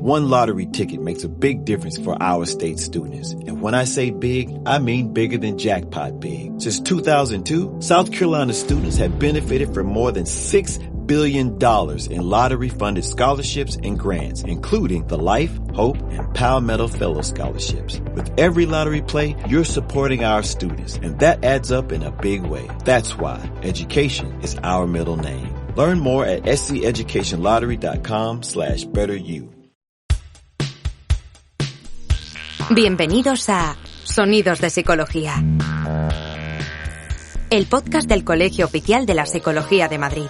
one lottery ticket makes a big difference for our state students. And when I say big, I mean bigger than jackpot big. Since 2002, South Carolina students have benefited from more than $6 billion in lottery-funded scholarships and grants, including the Life, Hope, and Palmetto Fellow Scholarships. With every lottery play, you're supporting our students, and that adds up in a big way. That's why education is our middle name. Learn more at sceducationlottery.com/betteryou. Bienvenidos a Sonidos de Psicología, el podcast del Colegio Oficial de la Psicología de Madrid.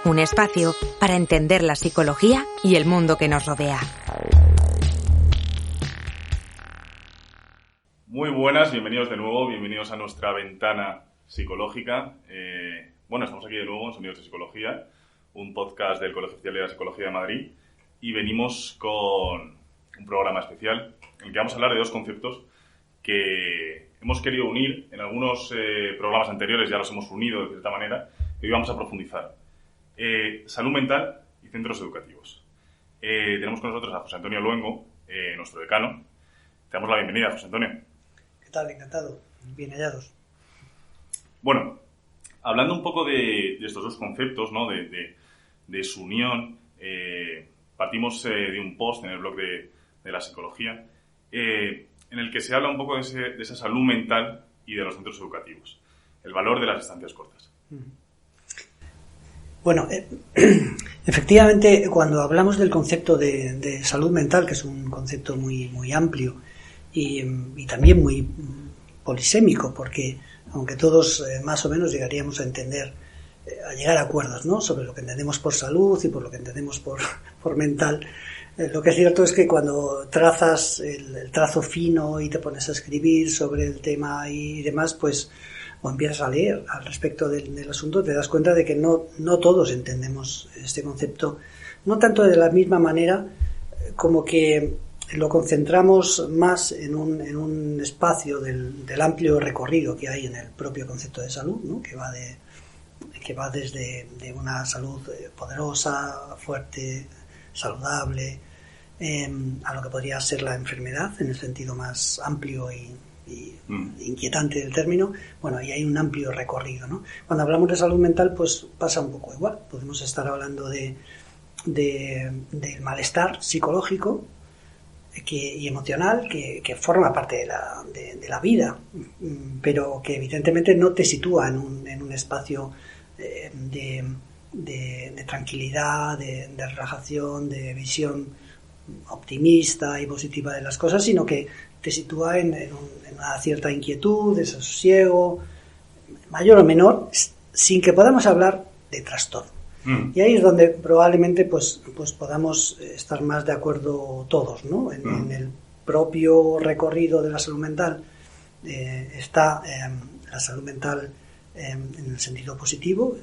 Un espacio para entender la psicología y el mundo que nos rodea. Muy buenas, bienvenidos de nuevo, bienvenidos a nuestra ventana psicológica. Estamos aquí de nuevo en Sonidos de Psicología, un podcast del Colegio Oficial de la Psicología de Madrid, y venimos con un programa especial en el que vamos a hablar de dos conceptos que hemos querido unir. En algunos programas anteriores ya los hemos unido de cierta manera, y hoy vamos a profundizar. Salud mental y centros educativos. Tenemos con nosotros a José Antonio Luengo, nuestro decano. Te damos la bienvenida, José Antonio. ¿Qué tal? Encantado. Bien hallados. Bueno, hablando un poco de estos dos conceptos, ¿no? de su unión, partimos de un post en el blog de la psicología, en el que se habla un poco de esa salud mental y de los centros educativos, el valor de las estancias cortas. Bueno, efectivamente, cuando hablamos del concepto de salud mental, que es un concepto muy amplio y también muy polisémico, porque aunque todos más o menos llegaríamos a entender, a llegar a acuerdos, ¿no?, sobre lo que entendemos por salud y por lo que entendemos por mental, lo que es cierto es que cuando trazas el trazo fino y te pones a escribir sobre el tema y demás, pues, o empiezas a leer al respecto del asunto, te das cuenta de que no todos entendemos este concepto, no tanto de la misma manera, como que lo concentramos más en un espacio del amplio recorrido que hay en el propio concepto de salud, ¿no?, que va desde una salud poderosa, fuerte, saludable, a lo que podría ser la enfermedad en el sentido más amplio y inquietante del término. Bueno, ahí hay un amplio recorrido, ¿no? Cuando hablamos de salud mental, pues pasa un poco igual. Podemos estar hablando del malestar psicológico y emocional que forma parte de la vida, pero que evidentemente no te sitúa en un espacio de tranquilidad, de relajación, de visión optimista y positiva de las cosas, sino que te sitúa en una cierta inquietud, desasosiego, mayor o menor, sin que podamos hablar de trastorno. Y ahí es donde probablemente pues podamos estar más de acuerdo todos, ¿no? En el propio recorrido de la salud mental está la salud mental en el sentido positivo,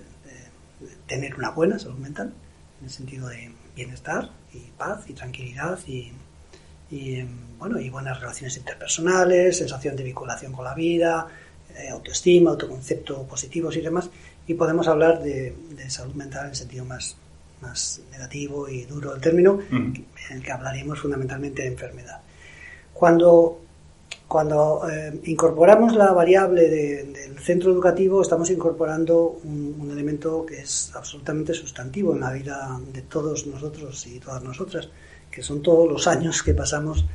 tener una buena salud mental, en el sentido de bienestar y paz y tranquilidad y buenas relaciones interpersonales, sensación de vinculación con la vida, autoestima, autoconcepto positivos y demás. Y podemos hablar de salud mental en el sentido más negativo y duro del término, en el que hablaremos fundamentalmente de enfermedad. Cuando incorporamos la variable del centro educativo, estamos incorporando un elemento que es absolutamente sustantivo en la vida de todos nosotros y todas nosotras, que son todos los años que pasamos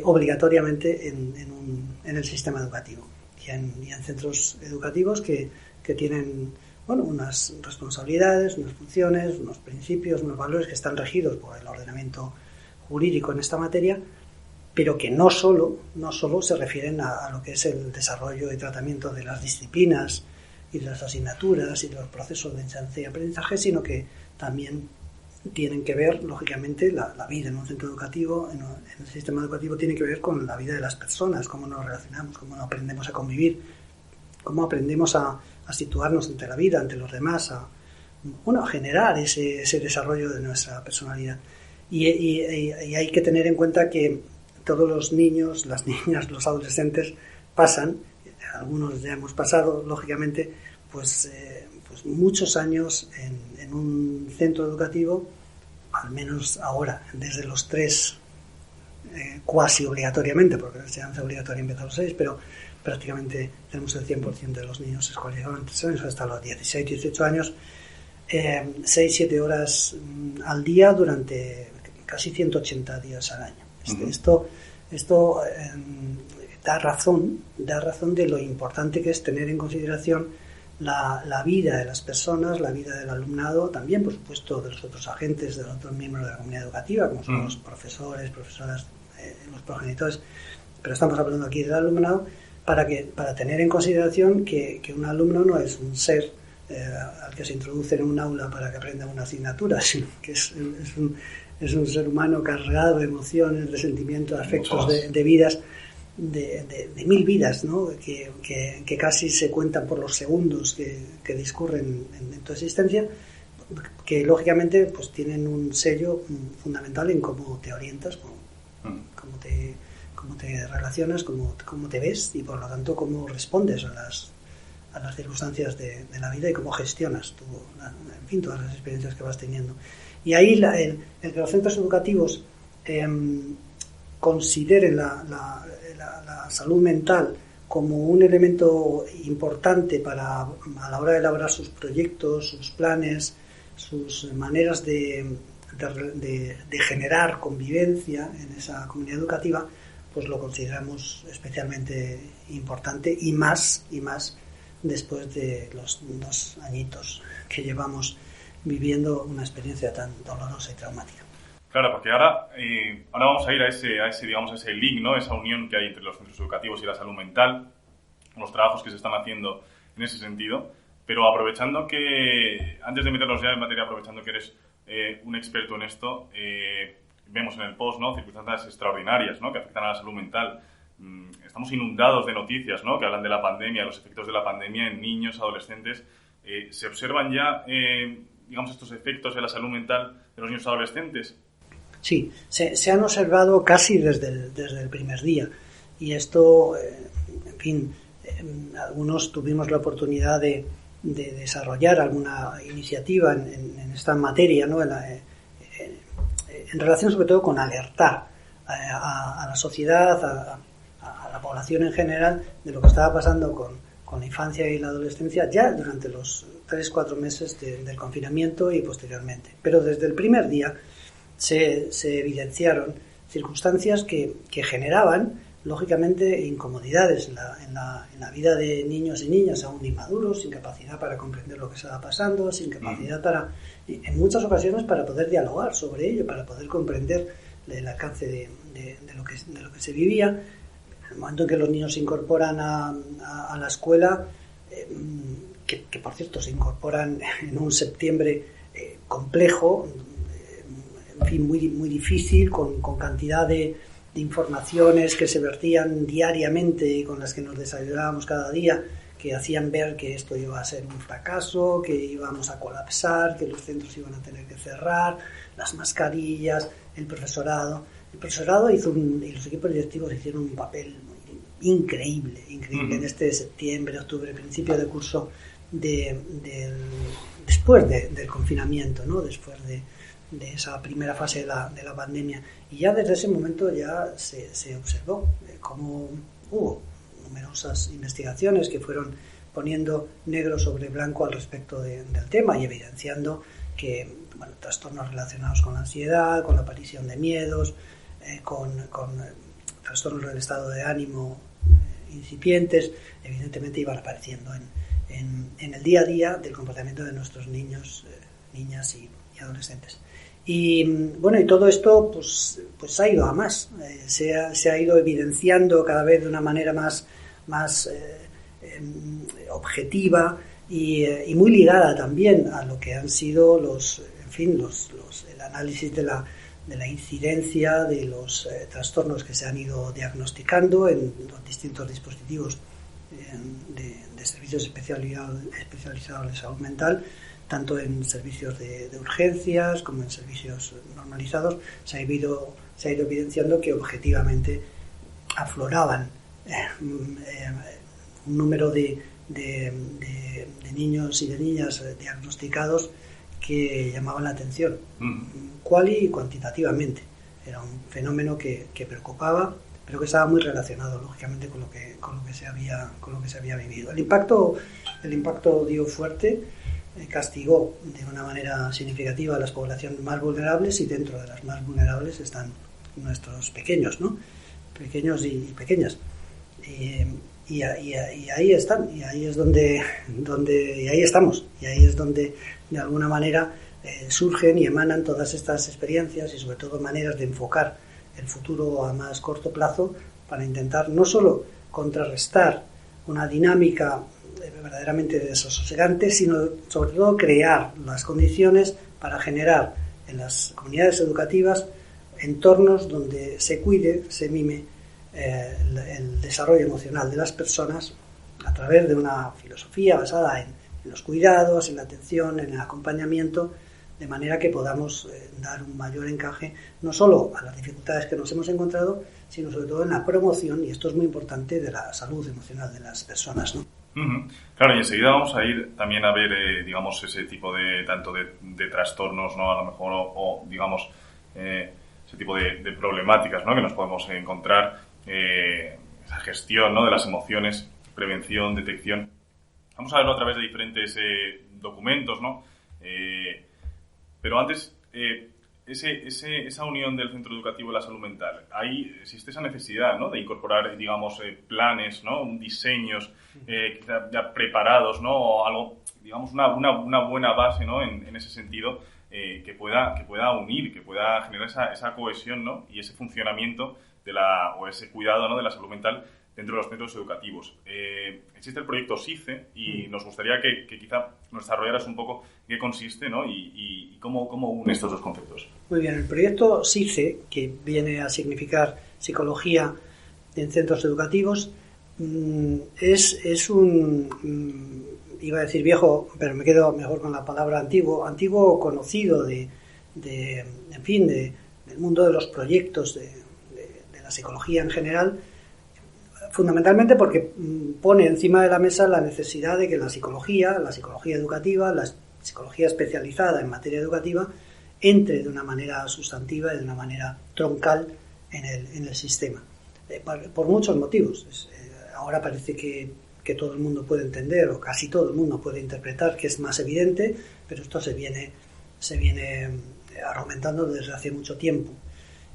obligatoriamente en el sistema educativo y en centros educativos que tienen, bueno, unas responsabilidades, unas funciones, unos principios, unos valores que están regidos por el ordenamiento jurídico en esta materia, pero que no solo se refieren a lo que es el desarrollo y tratamiento de las disciplinas y de las asignaturas y de los procesos de enseñanza y aprendizaje, sino que también tienen que ver, lógicamente, la vida en un centro educativo, en el sistema educativo, tiene que ver con la vida de las personas, cómo nos relacionamos, cómo aprendemos a convivir, cómo aprendemos a situarnos ante la vida, ante los demás, a generar ese desarrollo de nuestra personalidad. Y hay que tener en cuenta que todos los niños, las niñas, los adolescentes pasan, algunos ya hemos pasado, lógicamente, pues muchos años en un centro educativo al menos ahora, desde los 3, cuasi obligatoriamente, porque la enseñanza obligatoria empieza a los 6, pero prácticamente tenemos el 100% de los niños escolarizados en 3 años hasta los 16, 18 años, 6-7 horas al día durante casi 180 días al año. Esto da razón de lo importante que es tener en consideración la vida de las personas, la vida del alumnado, también por supuesto de los otros agentes, de los otros miembros de la comunidad educativa, como son los profesores, profesoras, los progenitores, pero estamos hablando aquí del alumnado, para tener en consideración que un alumno no es un ser al que se introduce en un aula para que aprenda una asignatura, sino que es un ser humano cargado de emociones, de sentimientos, de afectos, de vidas, de 1000 vidas, ¿no? que casi se cuentan por los segundos que discurren en tu existencia, que lógicamente pues tienen un sello fundamental en cómo te orientas, cómo te relacionas, cómo te ves y por lo tanto cómo respondes a las circunstancias de la vida y cómo gestionas todas las experiencias que vas teniendo. Y ahí el que los centros educativos consideren la salud mental como un elemento importante a la hora de elaborar sus proyectos, sus planes, sus maneras de generar convivencia en esa comunidad educativa, pues lo consideramos especialmente importante y más después de los 2 añitos que llevamos viviendo una experiencia tan dolorosa y traumática. Claro, porque ahora vamos a ir a ese link, ¿no? Esa unión que hay entre los centros educativos y la salud mental, los trabajos que se están haciendo en ese sentido, pero aprovechando que, antes de meternos ya en materia, aprovechando que eres un experto en esto, vemos en el post, ¿no? Circunstancias extraordinarias, ¿no? Que afectan a la salud mental. Estamos inundados de noticias, ¿no? Que hablan de la pandemia, los efectos de la pandemia en niños, adolescentes. ¿Se observan ya, estos efectos de la salud mental de los niños adolescentes? Sí, se han observado casi desde el primer día. Y esto, algunos tuvimos la oportunidad de desarrollar alguna iniciativa en esta materia, ¿no? En relación sobre todo con alertar a la sociedad, a la población en general, de lo que estaba pasando con la infancia y la adolescencia ya durante los 3-4 meses del confinamiento y posteriormente. Pero desde el primer día se evidenciaron circunstancias que generaban, lógicamente, incomodidades en la vida de niños y niñas aún inmaduros, sin capacidad para comprender lo que estaba pasando, sin capacidad en muchas ocasiones, para poder dialogar sobre ello, para poder comprender el alcance de lo que se vivía. En el momento en que los niños se incorporan a la escuela, que por cierto se incorporan en un septiembre complejo, muy, muy difícil, con cantidad de informaciones que se vertían diariamente y con las que nos desayunábamos cada día, que hacían ver que esto iba a ser un fracaso, que íbamos a colapsar, que los centros iban a tener que cerrar, las mascarillas, el profesorado y los equipos directivos hicieron un papel increíble en este septiembre, octubre, principio de curso después del confinamiento, ¿no? Después de esa primera fase de la pandemia. Y ya desde ese momento ya se observó cómo hubo numerosas investigaciones que fueron poniendo negro sobre blanco al respecto del tema y evidenciando que trastornos relacionados con la ansiedad, con la aparición de miedos, con trastornos del estado de ánimo incipientes, evidentemente iban apareciendo en el día a día del comportamiento de nuestros niños, niñas y adolescentes. Y todo esto pues ha ido a más, se ha ido evidenciando cada vez de una manera más objetiva y muy ligada también a lo que han sido el análisis de la incidencia de los trastornos que se han ido diagnosticando en los distintos dispositivos de servicios especializados de salud mental, tanto en servicios de urgencias como en servicios normalizados. Se ha ido evidenciando que objetivamente afloraban un número de niños y de niñas diagnosticados que llamaban la atención, cual y cuantitativamente. Era un fenómeno que preocupaba, pero que estaba muy relacionado, lógicamente, con lo que se había vivido. El impacto dio fuerte, castigó de una manera significativa a las poblaciones más vulnerables, y dentro de las más vulnerables están nuestros pequeños, ¿no? Pequeños y pequeñas. Y ahí están, y ahí es donde y ahí estamos, y ahí es donde de alguna manera surgen y emanan todas estas experiencias, y sobre todo maneras de enfocar el futuro a más corto plazo, para intentar no solo contrarrestar una dinámica verdaderamente desasosegante, sino sobre todo crear las condiciones para generar en las comunidades educativas entornos donde se cuide, se mime el desarrollo emocional de las personas a través de una filosofía basada en los cuidados, en la atención, en el acompañamiento, de manera que podamos dar un mayor encaje no solo a las dificultades que nos hemos encontrado, sino sobre todo en la promoción, y esto es muy importante, de la salud emocional de las personas, ¿no? Claro, y enseguida vamos a ir también a ver, digamos, ese tipo de tanto de trastornos, ¿no? A lo mejor, o digamos, ese tipo de problemáticas, ¿no? Que nos podemos encontrar, esa gestión, ¿no? De las emociones, prevención, detección. Vamos a verlo a través de diferentes documentos, ¿no? Pero antes, esa unión del centro educativo y la salud mental, ahí existe esa necesidad, ¿no? De incorporar, digamos, planes, ¿no? Diseños quizá ya preparados, ¿no? O algo, digamos, una buena base, ¿no? En ese sentido, que pueda unir, que pueda generar esa cohesión, ¿no? Y ese funcionamiento o ese cuidado, ¿no? De la salud mental dentro de los centros educativos. Existe el proyecto SICE, y nos gustaría que quizá nos desarrollaras un poco qué consiste, ¿no? Y cómo une estos dos conceptos. Muy bien, el proyecto SICE, que viene a significar Psicología en Centros Educativos, es un, iba a decir viejo, pero me quedo mejor con la palabra antiguo conocido del mundo de los proyectos de la psicología en general, fundamentalmente porque pone encima de la mesa la necesidad de que la psicología educativa, la psicología especializada en materia educativa, entre de una manera sustantiva y de una manera troncal en el sistema. Por muchos motivos. Ahora parece que todo el mundo puede entender, o casi todo el mundo puede interpretar, que es más evidente, pero esto se viene argumentando desde hace mucho tiempo.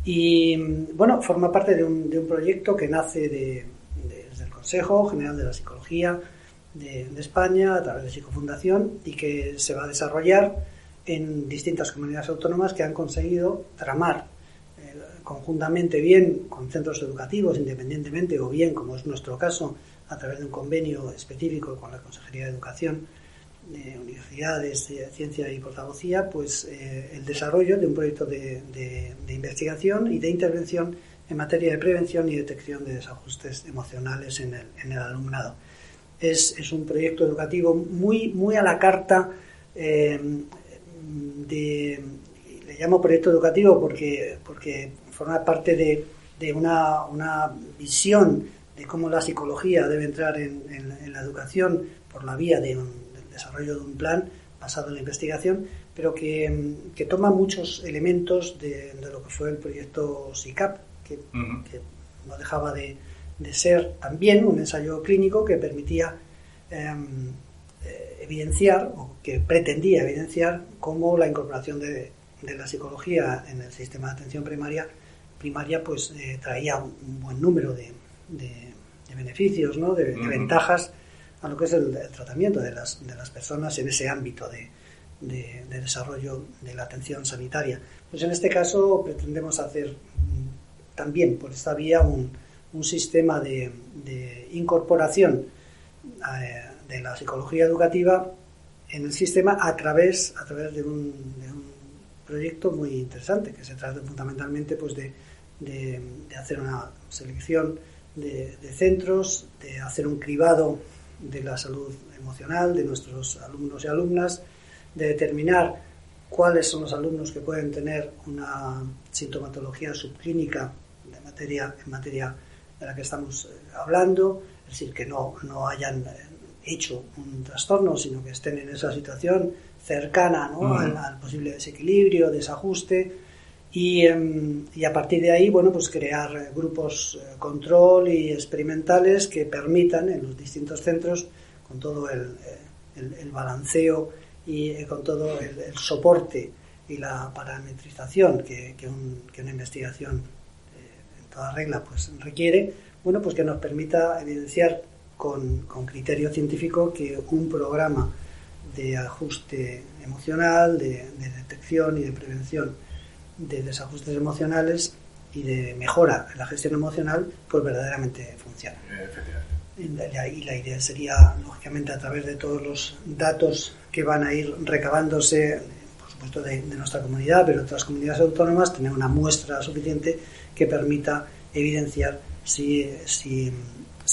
Y bueno, forma parte de un proyecto que nace desde el Consejo General de la Psicología de España, a través de Psicofundación, y que se va a desarrollar en distintas comunidades autónomas que han conseguido tramar conjuntamente, bien con centros educativos independientemente, o bien, como es nuestro caso, a través de un convenio específico con la Consejería de Educación, universidades, ciencia y portavocía, pues el desarrollo de un proyecto de investigación y de intervención en materia de prevención y detección de desajustes emocionales en el alumnado. Es un proyecto educativo muy a la carta, le llamo proyecto educativo porque forma parte de una visión de cómo la psicología debe entrar en la educación por la vía del desarrollo de un plan basado en la investigación, pero que toma muchos elementos de lo que fue el proyecto SICAP, que no dejaba de ser también un ensayo clínico que permitía evidenciar, o que pretendía evidenciar, cómo la incorporación de la psicología en el sistema de atención primaria pues traía un buen número de beneficios, ¿no? de ventajas a lo que es el tratamiento de las personas en ese ámbito de desarrollo de la atención sanitaria. Pues en este caso pretendemos hacer también por esta vía un sistema de incorporación de la psicología educativa en el sistema a través de un proyecto muy interesante, que se trata fundamentalmente pues de hacer una selección de centros, de hacer un cribado de la salud emocional de nuestros alumnos y alumnas, de determinar cuáles son los alumnos que pueden tener una sintomatología subclínica en materia de la que estamos hablando, es decir, que no hayan hecho un trastorno, sino que estén en esa situación cercana, ¿no? al posible desequilibrio, desajuste, y a partir de ahí, bueno, pues crear grupos control y experimentales que permitan en los distintos centros, con todo el balanceo y con todo el soporte y la parametrización que una investigación en toda regla pues requiere, bueno, pues que nos permita evidenciar con criterio científico que un programa de ajuste emocional, de detección y de prevención de desajustes emocionales y de mejora en la gestión emocional, pues verdaderamente funciona. Y la idea sería, lógicamente, a través de todos los datos que van a ir recabándose, por supuesto de nuestra comunidad, pero de otras comunidades autónomas, tener una muestra suficiente que permita evidenciar si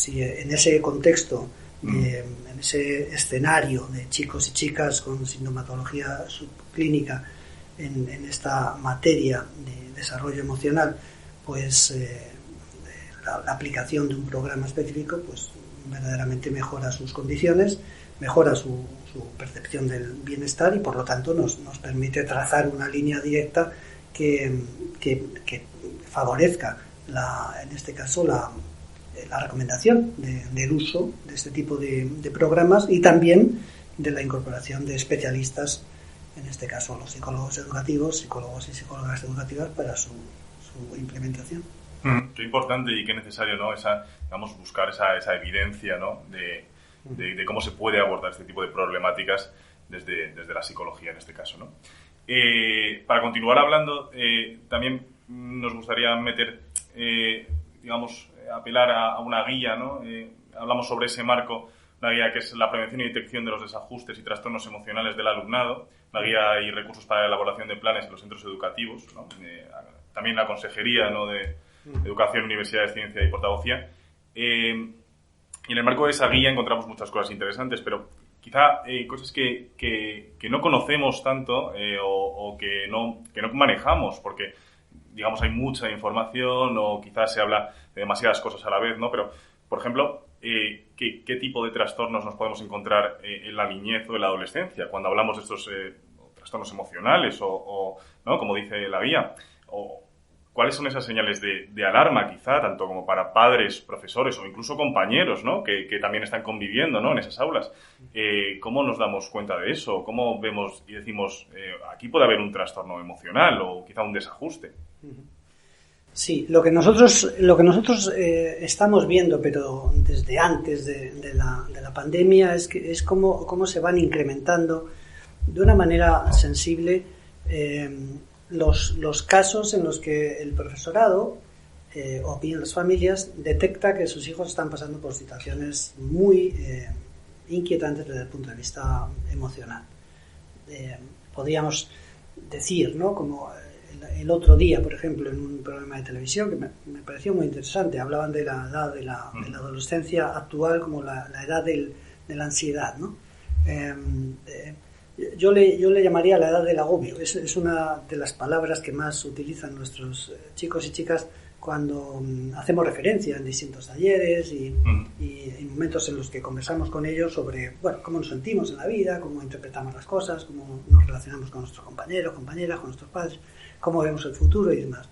en ese contexto, en ese escenario de chicos y chicas con sintomatología subclínica en esta materia de desarrollo emocional, pues la aplicación de un programa específico pues verdaderamente mejora sus condiciones, mejora su percepción del bienestar y por lo tanto nos permite trazar una línea directa que favorezca en este caso la recomendación del uso de este tipo de programas y también de la incorporación de especialistas, en este caso los psicólogos educativos, psicólogos y psicólogas educativas para su implementación. Qué importante y qué necesario, ¿no? Buscar esa evidencia, ¿no? de cómo se puede abordar este tipo de problemáticas desde la psicología en este caso, ¿no? Para continuar hablando, también nos gustaría apelar a una guía, ¿no? Hablamos sobre ese marco, una guía que es la prevención y detección de los desajustes y trastornos emocionales del alumnado, una guía y recursos para la elaboración de planes en los centros educativos, ¿no? También la consejería, ¿no? de Educación, Universidades, Ciencia y Portavocía. Y en el marco de esa guía encontramos muchas cosas interesantes, pero quizá cosas que no conocemos tanto o que no manejamos, porque digamos hay mucha información o quizás se habla de demasiadas cosas a la vez, ¿no? Pero, por ejemplo, ¿qué tipo de trastornos nos podemos encontrar en la niñez o en la adolescencia cuando hablamos de estos trastornos emocionales o ¿no? Como dice la guía? O ¿cuáles son esas señales de alarma, quizá, tanto como para padres, profesores o incluso compañeros, ¿no? que también están conviviendo, ¿no? en esas aulas? ¿Cómo nos damos cuenta de eso? ¿Cómo vemos y decimos, aquí puede haber un trastorno emocional o quizá un desajuste? Sí, lo que nosotros estamos viendo, pero desde antes de la pandemia, es cómo se van incrementando de una manera sensible los casos en los que el profesorado o bien las familias detecta que sus hijos están pasando por situaciones muy inquietantes desde el punto de vista emocional. Podríamos decir, ¿no? Como el otro día, por ejemplo, en un programa de televisión que me pareció muy interesante, hablaban de la edad de la adolescencia actual como la edad de la ansiedad, ¿no? Yo le llamaría la edad del agobio. Es una de las palabras que más utilizan nuestros chicos y chicas cuando hacemos referencia en distintos talleres y momentos en los que conversamos con ellos sobre cómo nos sentimos en la vida, cómo interpretamos las cosas, cómo nos relacionamos con nuestros compañeros, compañeras, con nuestros padres, cómo vemos el futuro y demás.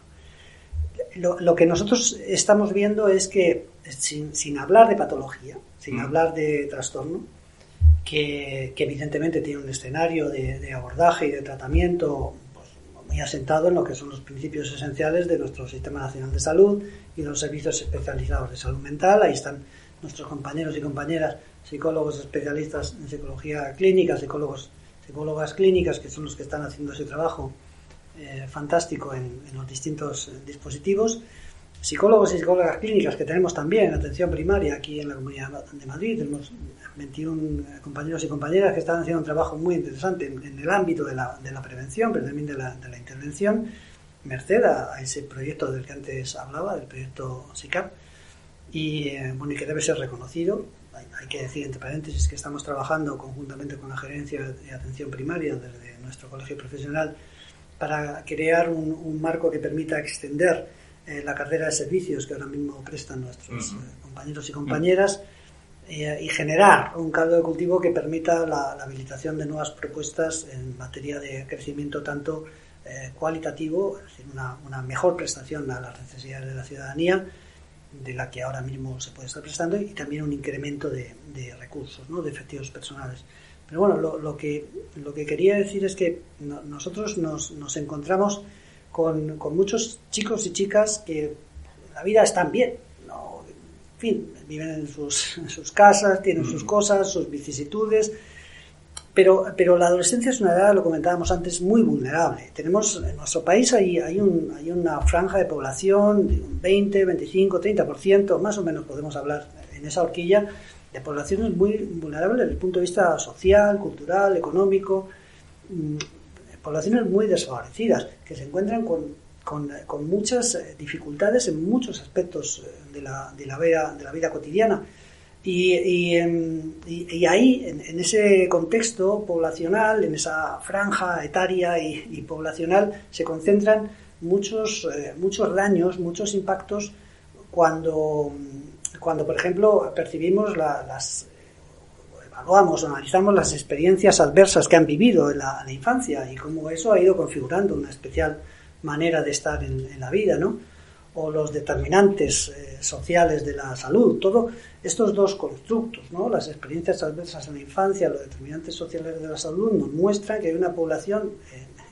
Lo que nosotros estamos viendo es que, sin hablar de patología, sin hablar de trastorno, que evidentemente tiene un escenario de abordaje y de tratamiento pues, muy asentado en lo que son los principios esenciales de nuestro Sistema Nacional de Salud y los servicios especializados de salud mental. Ahí están nuestros compañeros y compañeras, psicólogos especialistas en psicología clínica, psicólogas clínicas, que son los que están haciendo ese trabajo fantástico en los distintos dispositivos. Psicólogos y psicólogas clínicas que tenemos también en atención primaria aquí en la Comunidad de Madrid. Tenemos 21 compañeros y compañeras que están haciendo un trabajo muy interesante en el ámbito de la prevención, pero también de la intervención, merced a ese proyecto del que antes hablaba, del proyecto SICAP, y que debe ser reconocido. Hay que decir, entre paréntesis, que estamos trabajando conjuntamente con la Gerencia de Atención Primaria desde nuestro colegio profesional para crear un marco que permita extender la cartera de servicios que ahora mismo prestan nuestros compañeros y compañeras, y generar un caldo de cultivo que permita la habilitación de nuevas propuestas en materia de crecimiento tanto cualitativo, es decir, una mejor prestación a las necesidades de la ciudadanía, de la que ahora mismo se puede estar prestando, y también un incremento de recursos, ¿no?, de efectivos personales. Pero bueno, lo que quería decir es que nosotros nos encontramos con muchos chicos y chicas que la vida están bien, ¿no? En fin, viven en sus casas, tienen sus cosas, sus vicisitudes, pero la adolescencia es una edad, lo comentábamos antes, muy vulnerable. Tenemos en nuestro país hay una franja de población de un 20, 25, 30%, más o menos podemos hablar en esa horquilla, de poblaciones muy vulnerables desde el punto de vista social, cultural, económico, poblaciones muy desfavorecidas, que se encuentran con muchas dificultades en muchos aspectos de la vida cotidiana. Y ahí, en ese contexto poblacional, en esa franja etaria y poblacional, se concentran muchos daños, muchos impactos cuando por ejemplo, percibimos evaluamos o analizamos las experiencias adversas que han vivido en la infancia y cómo eso ha ido configurando una especial manera de estar en la vida, ¿no? O los determinantes sociales de la salud, todo estos dos constructos, ¿no? Las experiencias adversas en la infancia, los determinantes sociales de la salud, nos muestran que hay una población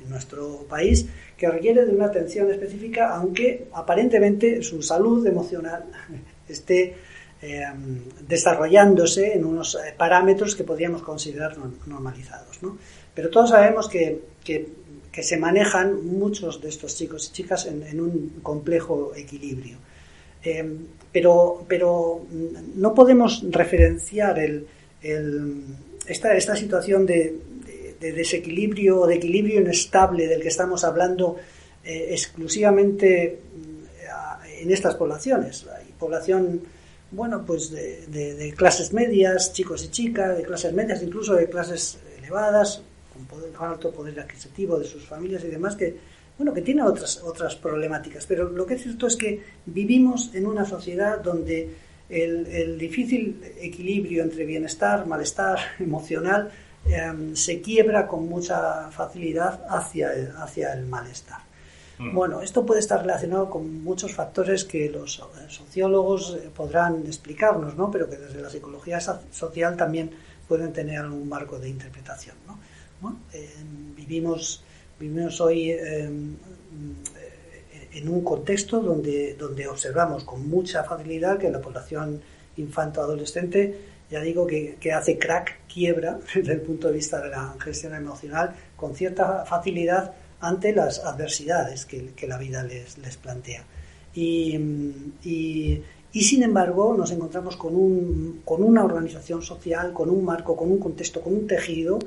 en nuestro país que requiere de una atención específica, aunque aparentemente su salud emocional esté desarrollándose en unos parámetros que podríamos considerar normalizados, ¿no? Pero todos sabemos que se manejan muchos de estos chicos y chicas en un complejo equilibrio. Pero no podemos referenciar esta situación de desequilibrio o de equilibrio inestable del que estamos hablando exclusivamente en estas poblaciones. Hay población, bueno, pues de clases medias, chicos y chicas, de clases medias, incluso de clases elevadas, con alto poder adquisitivo de sus familias y demás, que tienen otras problemáticas. Pero lo que es cierto es que vivimos en una sociedad donde el difícil equilibrio entre bienestar, malestar emocional se quiebra con mucha facilidad hacia el malestar. Bueno, esto puede estar relacionado con muchos factores que los sociólogos podrán explicarnos, ¿no? Pero que desde la psicología social también pueden tener algún marco de interpretación, ¿no? Bueno, vivimos hoy en un contexto donde observamos con mucha facilidad que la población infanto-adolescente, ya digo que hace crack, quiebra desde el punto de vista de la gestión emocional con cierta facilidad ante las adversidades que la vida les plantea. Y sin embargo nos encontramos con una organización social, con un marco, con un contexto, con un tejido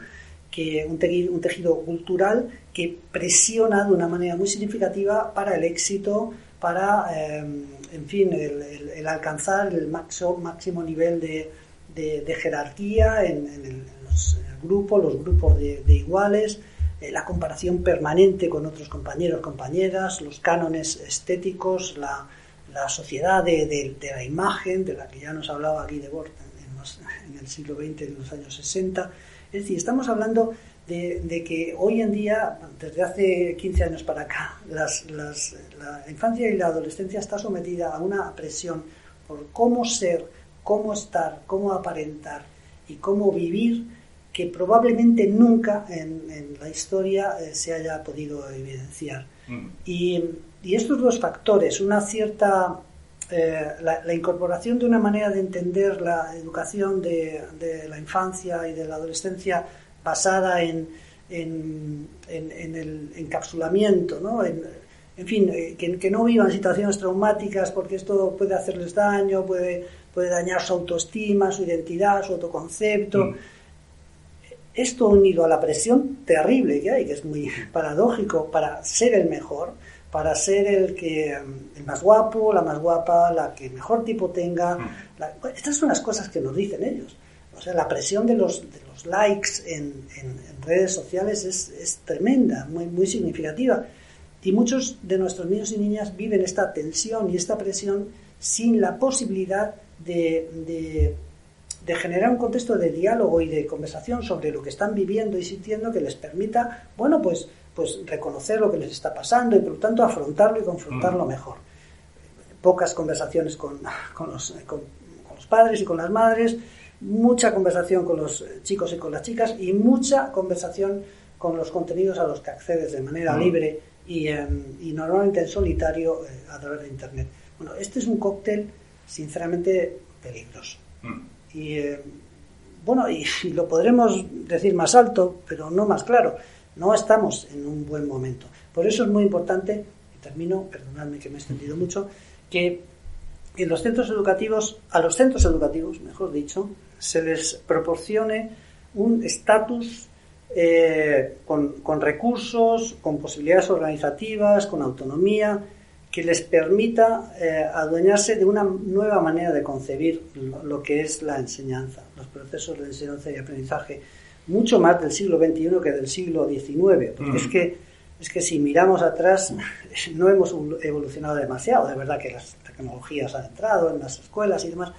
cultural que presiona de una manera muy significativa para el éxito, para el alcanzar el máximo nivel de jerarquía en los grupos de iguales, la comparación permanente con otros compañeros, compañeras, los cánones estéticos, la sociedad de la imagen, de la que ya nos hablaba Guy Debord en el siglo XX, en los años 60. Es decir, estamos hablando de que hoy en día, desde hace 15 años para acá, la infancia y la adolescencia está sometida a una presión por cómo ser, cómo estar, cómo aparentar y cómo vivir, que probablemente nunca en la historia se haya podido evidenciar. Y estos dos factores, una cierta la incorporación de una manera de entender la educación de la infancia y de la adolescencia basada en el encapsulamiento, ¿no? En fin, que no vivan situaciones traumáticas, porque esto puede hacerles daño, puede dañar su autoestima, su identidad, su autoconcepto. Esto unido a la presión terrible que hay, que es muy paradójico, para ser el mejor, para ser el más guapo, la más guapa, la que mejor tipo tenga. Estas son las cosas que nos dicen ellos. O sea, la presión de los likes en redes sociales es tremenda, muy, muy significativa. Y muchos de nuestros niños y niñas viven esta tensión y esta presión sin la posibilidad de de generar un contexto de diálogo y de conversación sobre lo que están viviendo y sintiendo que les permita, bueno, pues reconocer lo que les está pasando y por lo tanto afrontarlo y confrontarlo mejor. Pocas conversaciones con los padres y con las madres, mucha conversación con los chicos y con las chicas y mucha conversación con los contenidos a los que accedes de manera libre y normalmente en solitario a través de Internet. Bueno, este es un cóctel sinceramente peligroso. Y lo podremos decir más alto, pero no más claro. No estamos en un buen momento. Por eso es muy importante, y termino, perdonadme que me he extendido mucho, que en los centros educativos, a los centros educativos, mejor dicho, se les proporcione un estatus con recursos, con posibilidades organizativas, con autonomía, que les permita adueñarse de una nueva manera de concebir lo que es la enseñanza, los procesos de enseñanza y aprendizaje, mucho más del siglo XXI que del siglo XIX, porque es que si miramos atrás no hemos evolucionado demasiado. De verdad que las tecnologías han entrado en las escuelas y demás,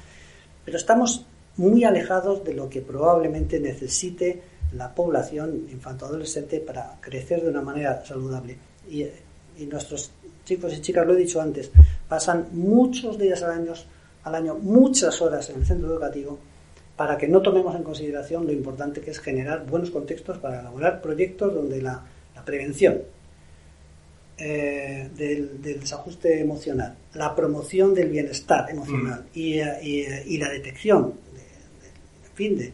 pero estamos muy alejados de lo que probablemente necesite la población infantoadolescente para crecer de una manera saludable. Y nuestros chicos y chicas, lo he dicho antes, pasan muchos días al año, muchas horas en el centro educativo, para que no tomemos en consideración lo importante que es generar buenos contextos para elaborar proyectos donde la prevención del desajuste emocional, la promoción del bienestar emocional y la detección del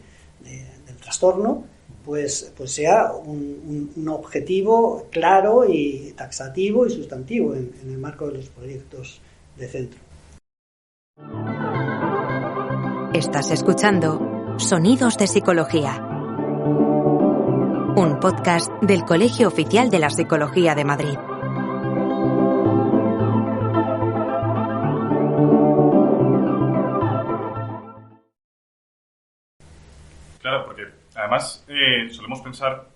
trastorno, pues sea un objetivo claro y taxativo y sustantivo en el marco de los proyectos de centro. Estás escuchando Sonidos de Psicología, un podcast del Colegio Oficial de la Psicología de Madrid. Claro, porque además solemos pensar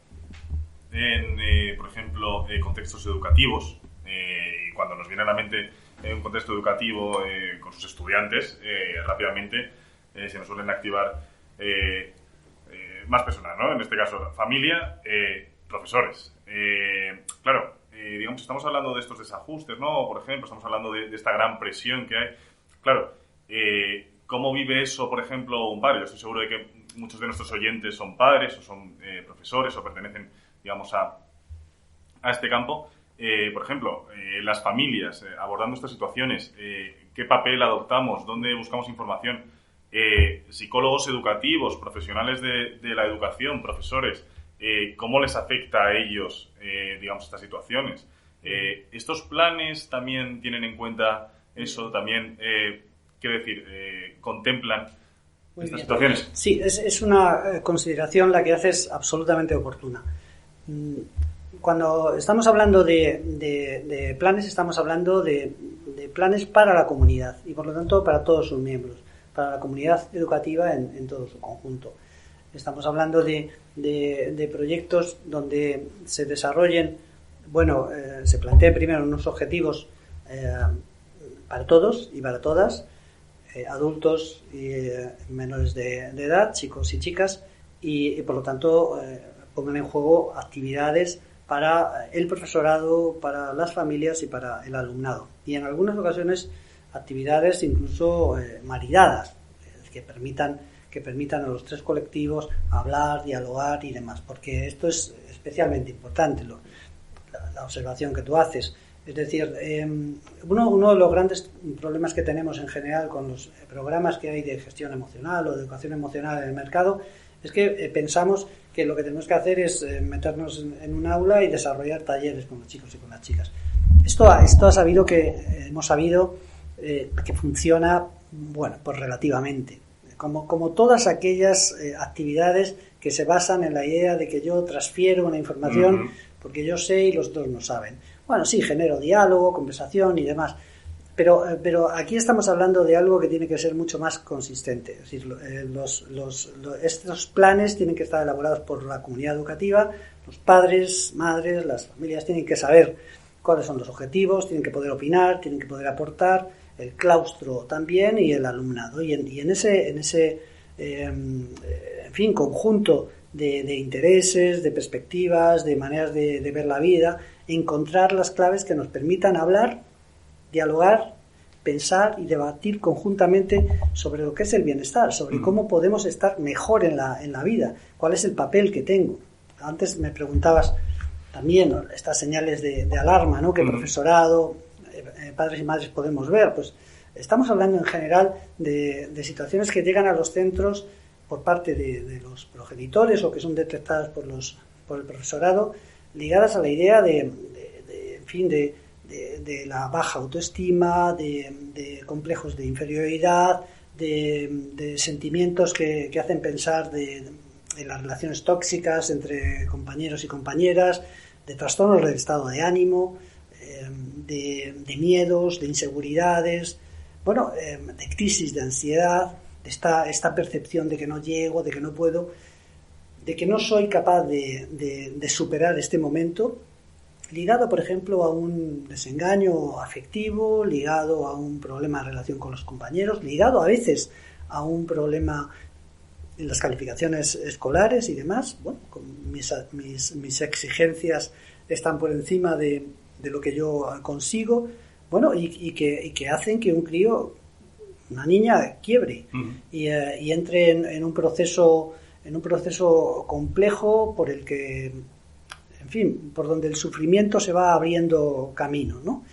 en, por ejemplo, contextos educativos, y cuando nos viene a la mente un contexto educativo con sus estudiantes, rápidamente se nos suelen activar más personas, ¿no? En este caso, familia, profesores. Claro, digamos, estamos hablando de estos desajustes, ¿no? Por ejemplo, estamos hablando de esta gran presión que hay. Claro, ¿cómo vive eso, por ejemplo, un padre? Yo estoy seguro de que muchos de nuestros oyentes son padres o son profesores o pertenecen, digamos, a este campo. Por ejemplo, las familias, abordando estas situaciones, ¿qué papel adoptamos? ¿Dónde buscamos información? Psicólogos educativos, profesionales de la educación, profesores, ¿cómo les afecta a ellos, digamos, estas situaciones? ¿Estos planes también tienen en cuenta eso? ¿También, quiero decir, contemplan estas situaciones? Sí, es una consideración la que haces absolutamente oportuna. Cuando estamos hablando de planes, estamos hablando de planes para la comunidad y, por lo tanto, para todos sus miembros, para la comunidad educativa en todo su conjunto. Estamos hablando de proyectos donde se desarrollen, se planteen primero unos objetivos para todos y para todas, adultos y menores de edad, chicos y chicas, y por lo tanto pongan en juego actividades para el profesorado, para las familias y para el alumnado. Y en algunas ocasiones actividades incluso maridadas, que permitan a los tres colectivos hablar, dialogar y demás, porque esto es especialmente importante, la observación que tú haces. Es decir, uno de los grandes problemas que tenemos en general con los programas que hay de gestión emocional o de educación emocional en el mercado es que pensamos que lo que tenemos que hacer es meternos en un aula y desarrollar talleres con los chicos y con las chicas. Hemos sabido que funciona, pues relativamente, como todas aquellas actividades que se basan en la idea de que yo transfiero una información porque yo sé y los otros no saben. Bueno, sí, genero diálogo, conversación y demás, pero aquí estamos hablando de algo que tiene que ser mucho más consistente. Es decir, estos planes tienen que estar elaborados por la comunidad educativa, los padres, madres, las familias tienen que saber cuáles son los objetivos, tienen que poder opinar, tienen que poder aportar, el claustro también y el alumnado. Y en ese en fin, conjunto de intereses, de perspectivas, de maneras de ver la vida, encontrar las claves que nos permitan hablar, dialogar, pensar y debatir conjuntamente sobre lo que es el bienestar, sobre cómo podemos estar mejor en la vida, cuál es el papel que tengo. Antes me preguntabas también estas señales de alarma, ¿no?, que profesorado, padres y madres podemos ver. Pues estamos hablando en general de situaciones que llegan a los centros por parte de los progenitores o que son detectadas por el profesorado, ligadas a la idea de la baja autoestima, de complejos de inferioridad, de sentimientos que hacen pensar de las relaciones tóxicas entre compañeros y compañeras, de trastornos del estado de ánimo, de miedos, de inseguridades, de crisis de ansiedad, de esta percepción de que no llego, de que no puedo, de que no soy capaz de superar este momento, ligado, por ejemplo, a un desengaño afectivo, ligado a un problema de relación con los compañeros, ligado a veces a un problema en las calificaciones escolares y demás. Bueno, mis exigencias están por encima de lo que yo consigo, y que hacen que un crío, una niña, quiebre y entre en un proceso complejo por el que, en fin, por donde el sufrimiento se va abriendo camino, ¿no?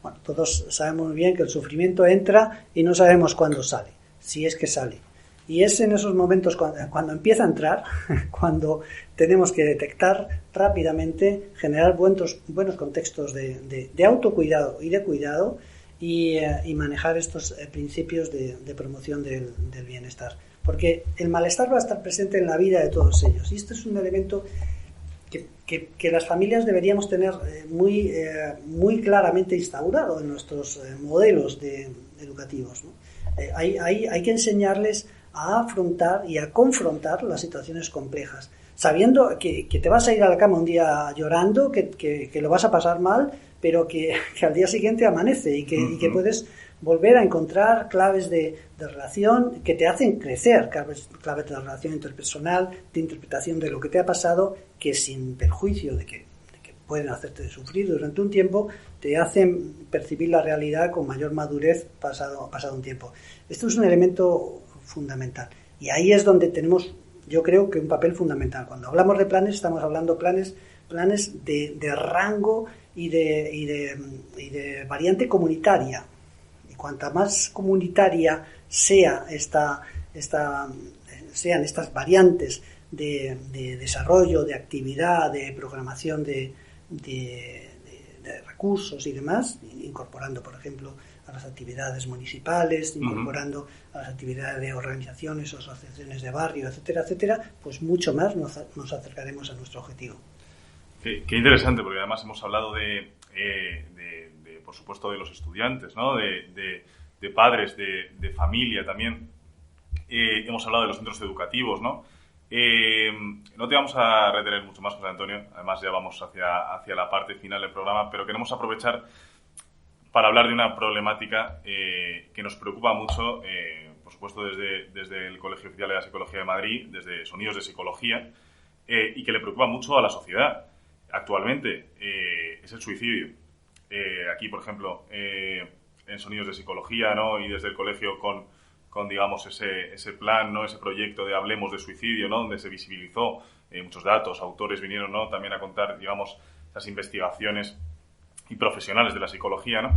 Bueno, todos sabemos muy bien que el sufrimiento entra y no sabemos cuándo sale, si es que sale. Y es en esos momentos cuando empieza a entrar, cuando tenemos que detectar rápidamente, generar buenos contextos de autocuidado y de cuidado y manejar estos principios de promoción del bienestar. Porque el malestar va a estar presente en la vida de todos ellos. Y este es un elemento que las familias deberíamos tener muy claramente instaurado en nuestros modelos educativos, ¿no? Hay que enseñarles a afrontar y a confrontar las situaciones complejas, sabiendo que te vas a ir a la cama un día llorando, que lo vas a pasar mal, pero que al día siguiente amanece y que puedes volver a encontrar claves de relación que te hacen crecer, claves de relación interpersonal, de interpretación de lo que te ha pasado, que sin perjuicio de que pueden hacerte sufrir durante un tiempo, te hacen percibir la realidad con mayor madurez pasado un tiempo. Esto es un elemento fundamental. Y ahí es donde tenemos, yo creo, que un papel fundamental. Cuando hablamos de planes, estamos hablando planes de rango y de variante comunitaria. Y cuanta más comunitaria sean estas variantes de desarrollo, de actividad, de programación de recursos y demás, incorporando, por ejemplo, a las actividades municipales, incorporando a las actividades de organizaciones o asociaciones de barrio, etcétera, pues mucho más nos acercaremos a nuestro objetivo. Qué interesante, porque además hemos hablado de por supuesto, de los estudiantes, ¿no? De padres, de familia también. Hemos hablado de los centros educativos, ¿no? No te vamos a retener mucho más, José Antonio. Además, ya vamos hacia la parte final del programa, pero queremos aprovechar para hablar de una problemática que nos preocupa mucho, por supuesto, desde el Colegio Oficial de la Psicología de Madrid, desde Sonidos de Psicología, y que le preocupa mucho a la sociedad actualmente, es el suicidio. Aquí, por ejemplo, en Sonidos de Psicología, ¿no? Y desde el colegio con digamos, ese plan, ¿no? Ese proyecto de Hablemos de Suicidio, ¿no? Donde se visibilizó muchos datos, autores vinieron, ¿no? También a contar, digamos, esas investigaciones y profesionales de la psicología, ¿no?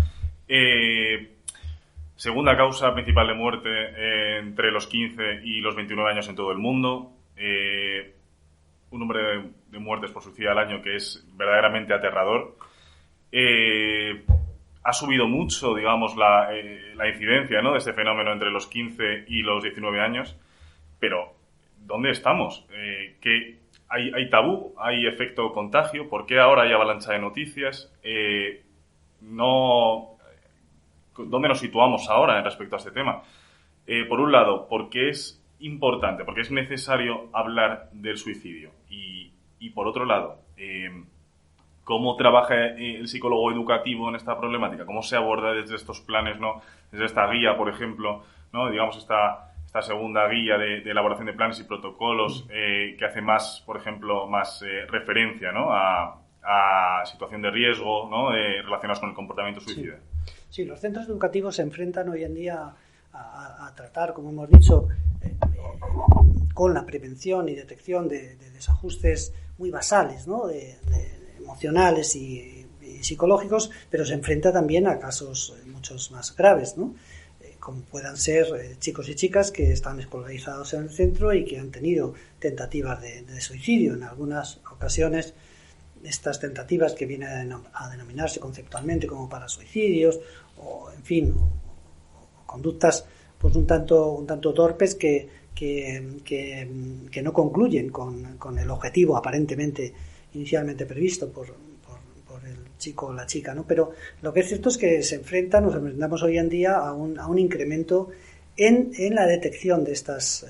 Segunda causa principal de muerte entre los 15 y los 29 años en todo el mundo. Un número de muertes por suicidio al año que es verdaderamente aterrador. Ha subido mucho, digamos, la incidencia, ¿no? De este fenómeno entre los 15 y los 19 años. Pero, ¿dónde estamos? ¿Qué hay tabú? ¿Hay efecto contagio? ¿Por qué ahora hay avalancha de noticias? ¿Dónde nos situamos ahora respecto a este tema? Por un lado, porque es importante, porque es necesario hablar del suicidio. Y por otro lado, ¿cómo trabaja el psicólogo educativo en esta problemática? ¿Cómo se aborda desde estos planes, ¿no? Desde esta guía, por ejemplo, ¿no? Digamos, esta esta segunda guía de elaboración de planes y protocolos que hace más, por ejemplo, más referencia, ¿no?, a situación de riesgo, ¿no?, relacionadas con el comportamiento suicida. Sí, los centros educativos se enfrentan hoy en día a tratar, como hemos dicho, con la prevención y detección de desajustes muy basales, ¿no?, de emocionales y psicológicos, pero se enfrenta también a casos muchos más graves, ¿no?, como puedan ser chicos y chicas que están escolarizados en el centro y que han tenido tentativas de suicidio. En algunas ocasiones, estas tentativas que vienen a denominarse conceptualmente como parasuicidios, o en fin, o conductas pues un tanto torpes que no concluyen con el objetivo aparentemente inicialmente previsto por el chico o la chica, ¿no? Pero lo que es cierto es que nos enfrentamos hoy en día a un incremento en la detección de estas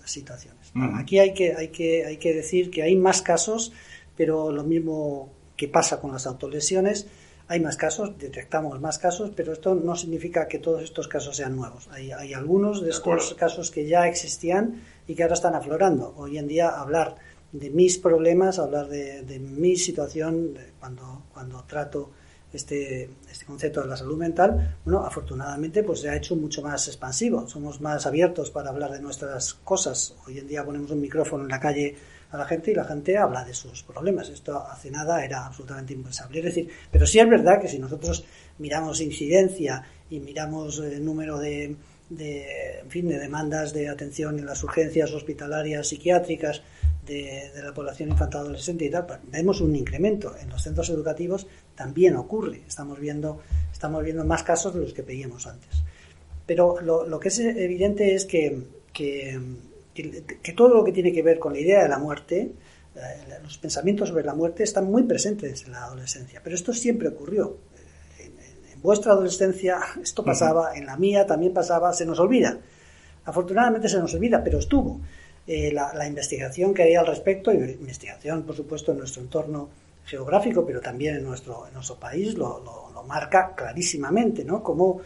situaciones. Aquí hay que decir que hay más casos, pero lo mismo que pasa con las autolesiones, hay más casos, detectamos más casos, pero esto no significa que todos estos casos sean nuevos. Hay algunos de estos casos que ya existían y que ahora están aflorando. Hoy en día hablar de mis problemas, hablar de mi situación, cuando trato este concepto de la salud mental, bueno, afortunadamente pues se ha hecho mucho más expansivo. Somos más abiertos para hablar de nuestras cosas. Hoy en día ponemos un micrófono en la calle a la gente y la gente habla de sus problemas. Esto hace nada era absolutamente impensable. Es decir, pero sí es verdad que si nosotros miramos incidencia y miramos el número de demandas de atención en las urgencias hospitalarias psiquiátricas de la población infantil adolescente y tal, pues vemos un incremento. En los centros educativos también ocurre. Estamos viendo más casos de los que veíamos antes. Pero lo que es evidente es que todo lo que tiene que ver con la idea de la muerte, los pensamientos sobre la muerte están muy presentes en la adolescencia. Pero esto siempre ocurrió. En vuestra adolescencia esto pasaba, en la mía también pasaba, se nos olvida. Afortunadamente se nos olvida, pero estuvo. La investigación que hay al respecto, y investigación por supuesto en nuestro entorno geográfico, pero también en nuestro país, lo marca clarísimamente, ¿no? Como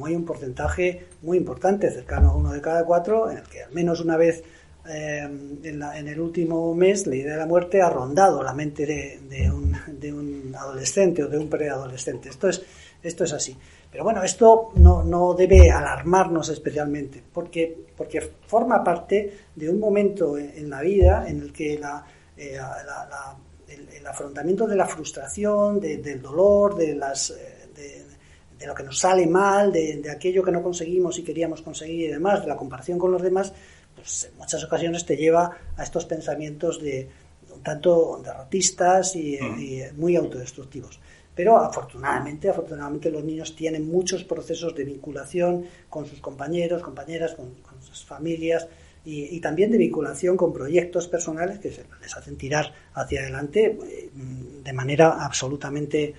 hay un porcentaje muy importante, cercano a 1 de cada 4, en el que al menos una vez en el último mes la idea de la muerte ha rondado la mente de un adolescente o de un preadolescente. Esto es así. Pero bueno, esto no debe alarmarnos especialmente, porque forma parte de un momento en la vida en el que el afrontamiento de la frustración, del dolor, de lo que nos sale mal, de aquello que no conseguimos y queríamos conseguir y demás, de la comparación con los demás, pues en muchas ocasiones te lleva a estos pensamientos un tanto derrotistas y muy autodestructivos. Pero afortunadamente los niños tienen muchos procesos de vinculación con sus compañeros, compañeras, con sus familias y también de vinculación con proyectos personales que les hacen tirar hacia adelante de manera absolutamente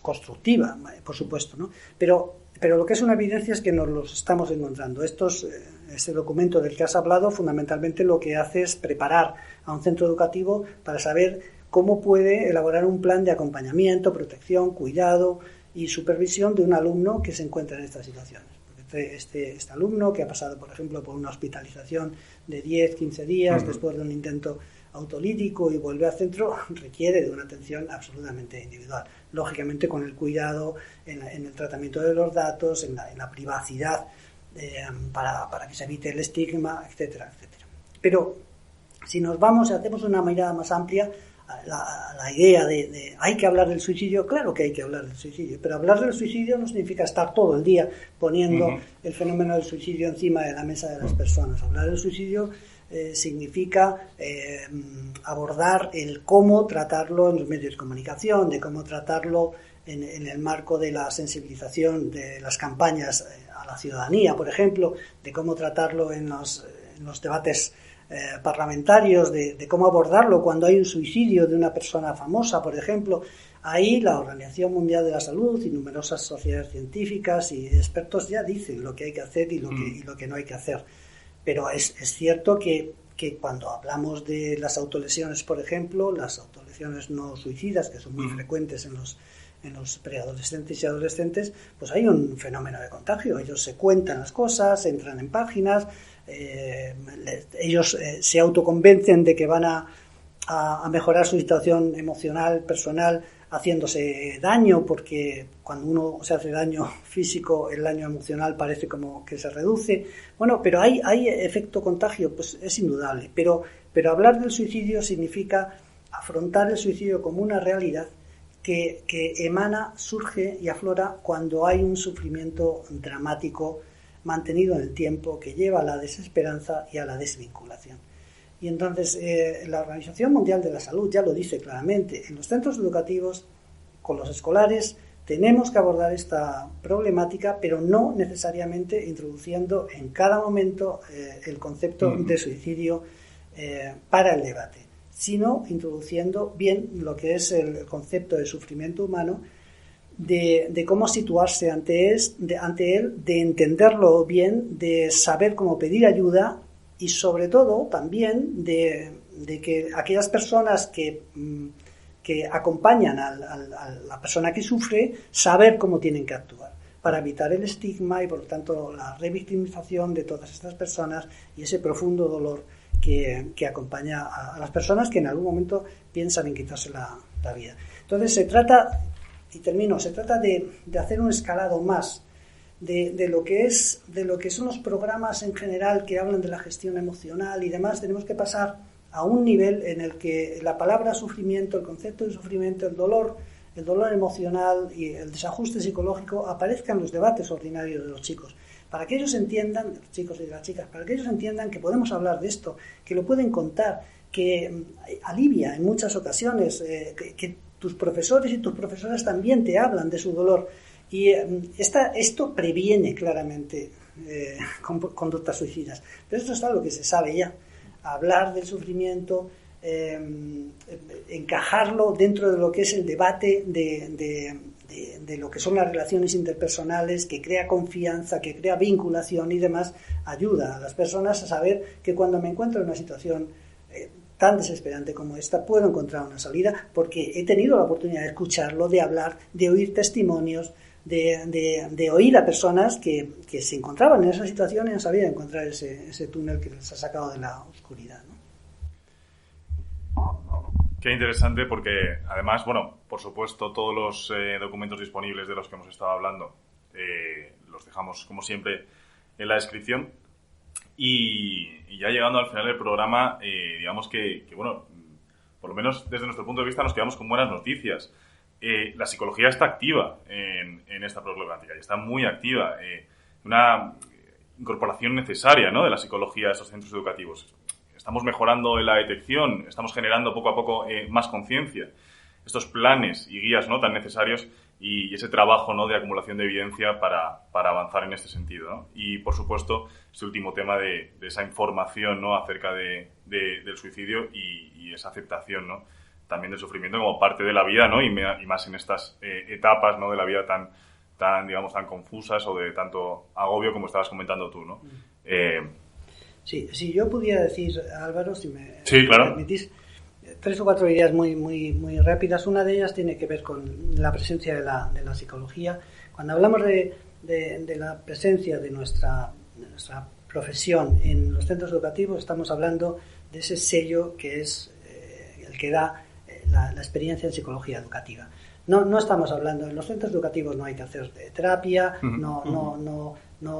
constructiva, por supuesto, ¿no? Pero lo que es una evidencia es que nos los estamos encontrando. Ese documento del que has hablado fundamentalmente lo que hace es preparar a un centro educativo para saber cómo puede elaborar un plan de acompañamiento, protección, cuidado y supervisión de un alumno que se encuentra en estas situaciones. Porque este alumno que ha pasado, por ejemplo, por una hospitalización de 10, 15 días después de un intento autolítico y vuelve al centro, requiere de una atención absolutamente individual. Lógicamente con el cuidado en el tratamiento de los datos, en la privacidad, para que se evite el estigma, etcétera, etcétera. Pero si nos vamos y hacemos una mirada más amplia, la idea de hay que hablar del suicidio, claro que hay que hablar del suicidio, pero hablar del suicidio no significa estar todo el día poniendo el fenómeno del suicidio encima de la mesa de las personas. Hablar del suicidio significa abordar el cómo tratarlo en los medios de comunicación, de cómo tratarlo en el marco de la sensibilización de las campañas a la ciudadanía, por ejemplo, de cómo tratarlo en los debates parlamentarios, de cómo abordarlo cuando hay un suicidio de una persona famosa, por ejemplo. Ahí la Organización Mundial de la Salud y numerosas sociedades científicas y expertos ya dicen lo que hay que hacer y lo que no hay que hacer. Pero es cierto que cuando hablamos de las autolesiones, por ejemplo, las autolesiones no suicidas, que son muy frecuentes en en los preadolescentes y adolescentes, pues hay un fenómeno de contagio. Ellos se cuentan las cosas, entran en páginas, ellos se autoconvencen de que van a mejorar su situación emocional, personal, haciéndose daño, porque cuando uno se hace daño físico, el daño emocional parece como que se reduce. Bueno, pero hay efecto contagio, pues es indudable. Pero hablar del suicidio significa afrontar el suicidio como una realidad que emana, surge y aflora cuando hay un sufrimiento dramático mantenido en el tiempo que lleva a la desesperanza y a la desvinculación. Y entonces la Organización Mundial de la Salud ya lo dice claramente: en los centros educativos, con los escolares, tenemos que abordar esta problemática, pero no necesariamente introduciendo en cada momento el concepto de suicidio para el debate, sino introduciendo bien lo que es el concepto de sufrimiento humano, de cómo situarse ante él, de entenderlo bien, de saber cómo pedir ayuda y sobre todo también de que aquellas personas que acompañan a la persona que sufre, saber cómo tienen que actuar para evitar el estigma y por lo tanto la revictimización de todas estas personas y ese profundo dolor que acompaña a las personas que en algún momento piensan en quitarse la vida. Entonces se trata de hacer un escalado más de lo que son los programas en general que hablan de la gestión emocional y demás. Tenemos que pasar a un nivel en el que la palabra sufrimiento, el concepto de sufrimiento, el dolor emocional y el desajuste psicológico aparezcan en los debates ordinarios de los chicos, para que ellos entiendan, los chicos y las chicas, para que ellos entiendan que podemos hablar de esto, que lo pueden contar, que alivia en muchas ocasiones, que tus profesores y tus profesoras también te hablan de su dolor. Y esto previene claramente conductas suicidas. Pero esto es algo que se sabe ya. Hablar del sufrimiento, encajarlo dentro de lo que es el debate de lo que son las relaciones interpersonales, que crea confianza, que crea vinculación y demás, ayuda a las personas a saber que cuando me encuentro en una situación tan desesperante como esta, puedo encontrar una salida porque he tenido la oportunidad de escucharlo, de hablar, de oír testimonios, de oír a personas que se encontraban en esa situación y no sabían encontrar ese túnel que les ha sacado de la oscuridad, ¿no? Qué interesante, porque además, bueno, por supuesto, todos los documentos disponibles de los que hemos estado hablando los dejamos, como siempre, en la descripción. Y ya llegando al final del programa, digamos que, bueno, por lo menos desde nuestro punto de vista nos quedamos con buenas noticias. La psicología está activa en esta problemática y está muy activa. Una incorporación necesaria, ¿no?, de la psicología a esos centros educativos. Estamos mejorando en la detección, estamos generando poco a poco más conciencia. Estos planes y guías, ¿no?, tan necesarios y ese trabajo, ¿no?, de acumulación de evidencia para avanzar en este sentido, ¿no? Y, por supuesto, este último tema de esa información, ¿no?, acerca del suicidio y esa aceptación, ¿no?, también del sufrimiento como parte de la vida, ¿no?, y más en estas etapas, ¿no?, de la vida tan digamos, tan confusas o de tanto agobio como estabas comentando tú, ¿no? Sí, si yo pudiera decir, Álvaro, si me permitís, 3 o 4 ideas muy rápidas. Una de ellas tiene que ver con la presencia de la psicología. Cuando hablamos de la presencia de nuestra profesión en los centros educativos, estamos hablando de ese sello que es el que da la experiencia en psicología educativa. No estamos hablando, en los centros educativos no hay que hacer terapia, no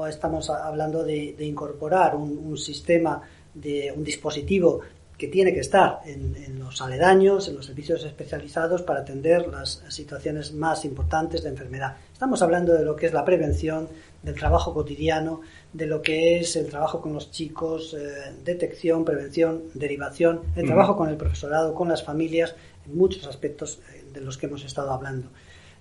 estamos hablando de incorporar un sistema, un dispositivo que tiene que estar en los aledaños, en los servicios especializados para atender las situaciones más importantes de enfermedad. Estamos hablando de lo que es la prevención, del trabajo cotidiano, de lo que es el trabajo con los chicos, detección, prevención, derivación, el trabajo con el profesorado, con las familias, en muchos aspectos de los que hemos estado hablando.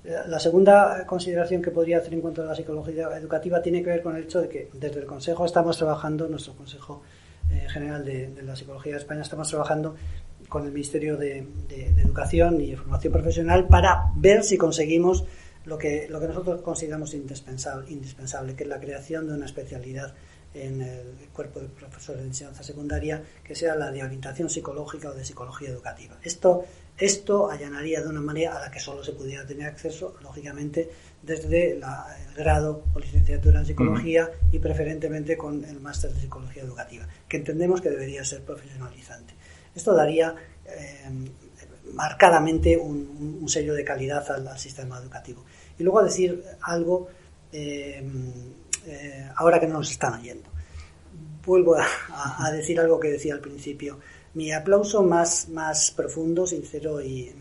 La segunda consideración que podría hacer en cuanto a la psicología educativa tiene que ver con el hecho de que desde el Consejo estamos trabajando, nuestro Consejo General de la Psicología de España, estamos trabajando con el Ministerio de Educación y de Formación Profesional para ver si conseguimos lo que nosotros consideramos indispensable, que es la creación de una especialidad en el cuerpo de profesores de enseñanza secundaria que sea la de orientación psicológica o de psicología educativa. Esto Esto allanaría de una manera a la que solo se pudiera tener acceso, lógicamente, desde el grado o licenciatura en psicología y preferentemente con el máster de psicología educativa, que entendemos que debería ser profesionalizante. Esto daría marcadamente un sello de calidad al sistema educativo. Y luego decir algo, ahora que no nos están oyendo. Vuelvo a decir algo que decía al principio. Mi aplauso más profundo, sincero y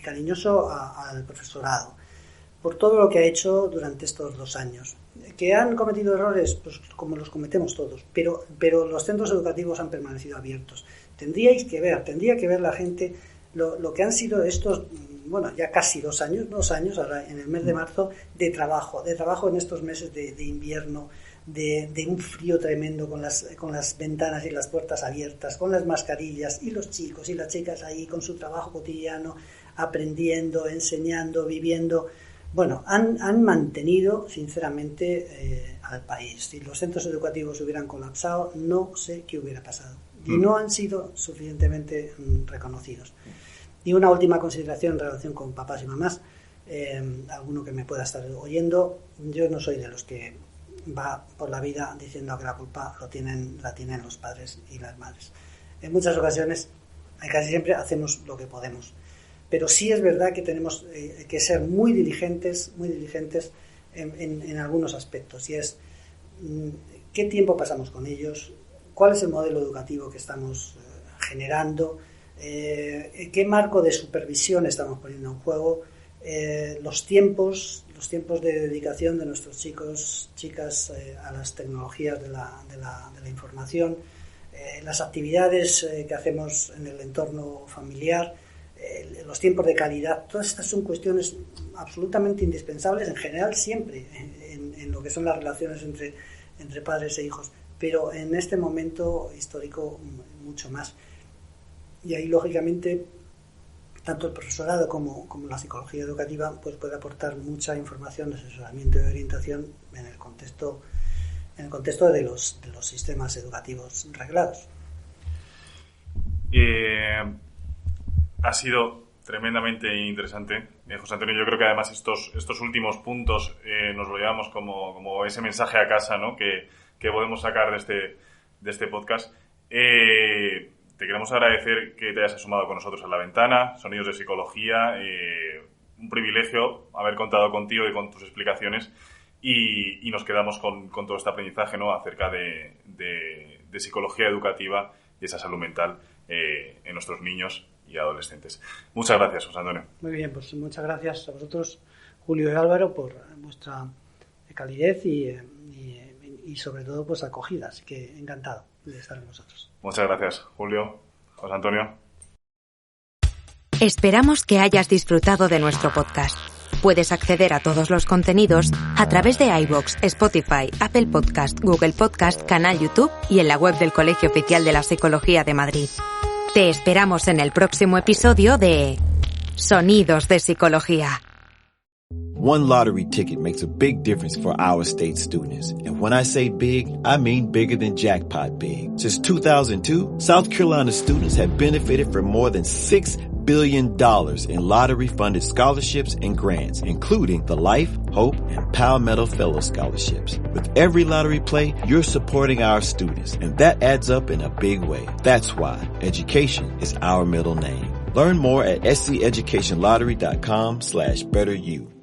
cariñoso al profesorado por todo lo que ha hecho durante estos 2 años. ¿Que han cometido errores? Pues como los cometemos todos, pero los centros educativos han permanecido abiertos. Tendría que ver la gente lo que han sido estos, ya casi 2 años, ahora en el mes de marzo, de trabajo en estos meses de invierno, de un frío tremendo con las ventanas y las puertas abiertas, con las mascarillas, y los chicos y las chicas ahí con su trabajo cotidiano, aprendiendo, enseñando, viviendo. Han mantenido sinceramente al país. Si los centros educativos hubieran colapsado, no sé qué hubiera pasado. Y no han sido suficientemente reconocidos. Y una última consideración en relación con papás y mamás. Alguno que me pueda estar oyendo, yo no soy de los que va por la vida diciendo que la culpa la tienen los padres y las madres. En muchas ocasiones, casi siempre, hacemos lo que podemos. Pero sí es verdad que tenemos que ser muy diligentes en algunos aspectos. Y es, ¿qué tiempo pasamos con ellos? ¿Cuál es el modelo educativo que estamos generando? ¿Qué marco de supervisión estamos poniendo en juego? Los tiempos de dedicación de nuestros chicas a las tecnologías de la información, las actividades que hacemos en el entorno familiar, los tiempos de calidad. Todas estas son cuestiones absolutamente indispensables en general siempre en lo que son las relaciones entre padres e hijos, pero en este momento histórico mucho más. Y ahí, lógicamente, tanto el profesorado como la psicología educativa pues puede aportar mucha información de asesoramiento y orientación en el contexto de los sistemas educativos reglados. Ha sido tremendamente interesante, José Antonio. Yo creo que además estos últimos puntos nos lo llevamos como ese mensaje a casa, ¿no? que podemos sacar de este podcast. Te queremos agradecer que te hayas sumado con nosotros a La Ventana, Sonidos de Psicología. Un privilegio haber contado contigo y con tus explicaciones, y nos quedamos con todo este aprendizaje, ¿no? acerca de psicología educativa y esa salud mental en nuestros niños y adolescentes. Muchas gracias, José Antonio. Muy bien, pues muchas gracias a vosotros, Julio y Álvaro, por vuestra calidez y sobre todo pues acogida. Así que encantado de estar con vosotros. Muchas gracias, Julio, José Antonio. Esperamos que hayas disfrutado de nuestro podcast. Puedes acceder a todos los contenidos a través de iVoox, Spotify, Apple Podcast, Google Podcast, canal YouTube y en la web del Colegio Oficial de la Psicología de Madrid. Te esperamos en el próximo episodio de Sonidos de Psicología. One lottery ticket makes a big difference for our state students. And when I say big, I mean bigger than jackpot big. Since 2002, South Carolina students have benefited from more than $6 billion in lottery-funded scholarships and grants, including the Life, Hope, and Palmetto Fellow Scholarships. With every lottery play, you're supporting our students, and that adds up in a big way. That's why education is our middle name. Learn more at sceducationlottery.com/betteryou.